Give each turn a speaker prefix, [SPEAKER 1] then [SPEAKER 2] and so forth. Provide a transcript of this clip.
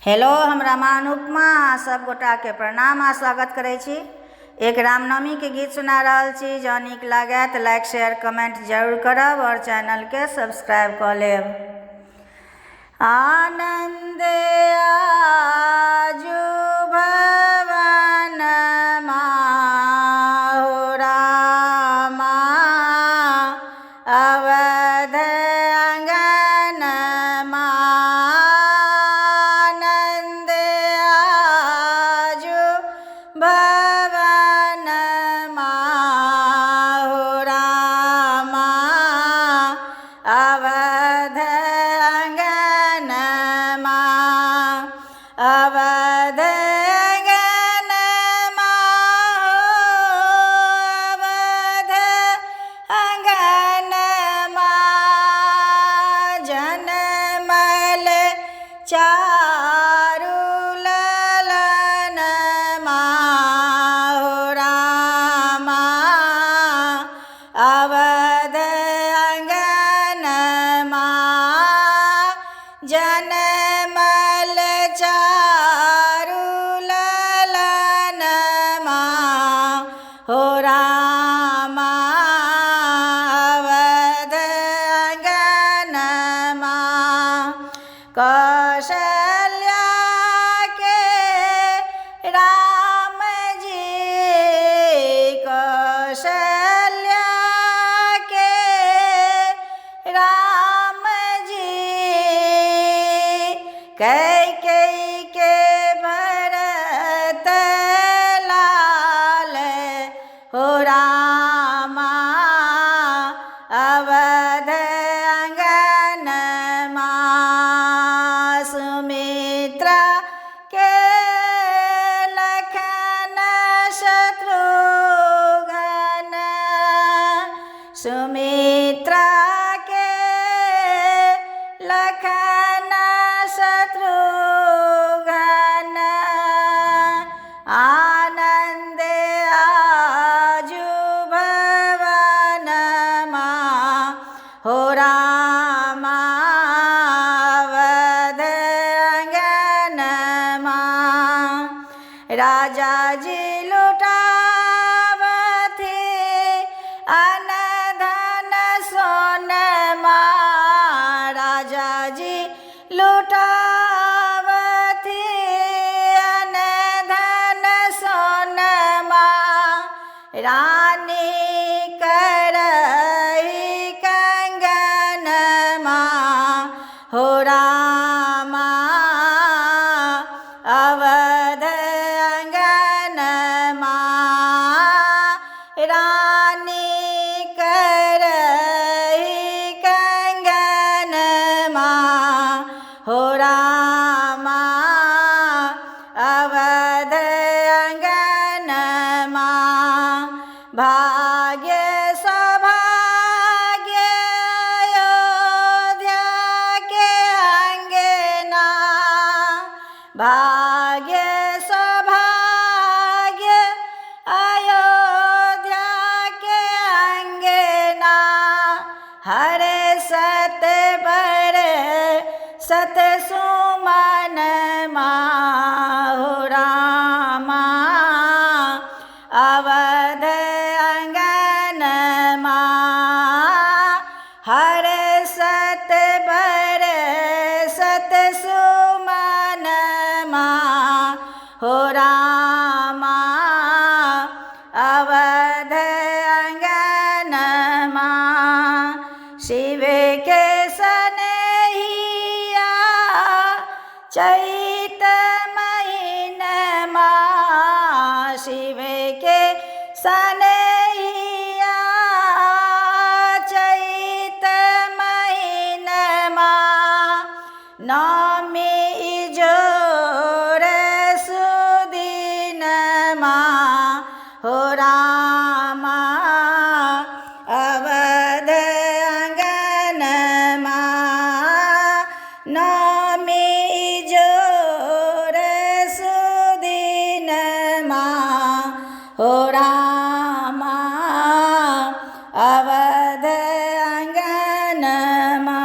[SPEAKER 1] Hello, हम रामान उपमा सब गोटा के प्रणाम आ स्वागत करै छी। एक रामनवमी के गीत सुना रहल छी। जँ नीक लागे तो लाइक शेयर कमेंट जरूर करब और चैनल के सब्सक्राइब कर लेब। आनंद आजु भवन माहो रामा, अवध अंगन आनंद आजु भवन माहो रामा, अवध अंगन अवध अंगन अवध अंगन जनमल चारु ललन माहो रामा, अवध अंगन जनमल चारु ललन हो रामा, अवध अंगन कौशल्या के राम जी, कौशल्या के राम जी, कैकेयी के भरत लाल हो रामा, अवध अंगन सुमित्रा के लखन शत्रुघ्न, सुमित्रा के लखन शत्रुघ्न, आनंद आजु भवन हो रामा, अवध अंगन राजा जी लुटावथि अन धन सोनमा, राजा जी लुटावथि अन धन सोनमा, रानी करई कंगन हो रामा, अवध अंगन रानी करई कंगन हो रामा, अवध अंगन भाग्य सौभाग्य अयोध्या के अंगना, भाग्य सौभाग्य अयोध्या के अंगना, हरे सत बर सत सुमन हो रामा, अवध अंगन हरे सत बर सत सुमन हो रामा, अवध अंगन शिव के सनहिया चैत महीनमा, शिव के सनहिया चैत महीनमा, नौ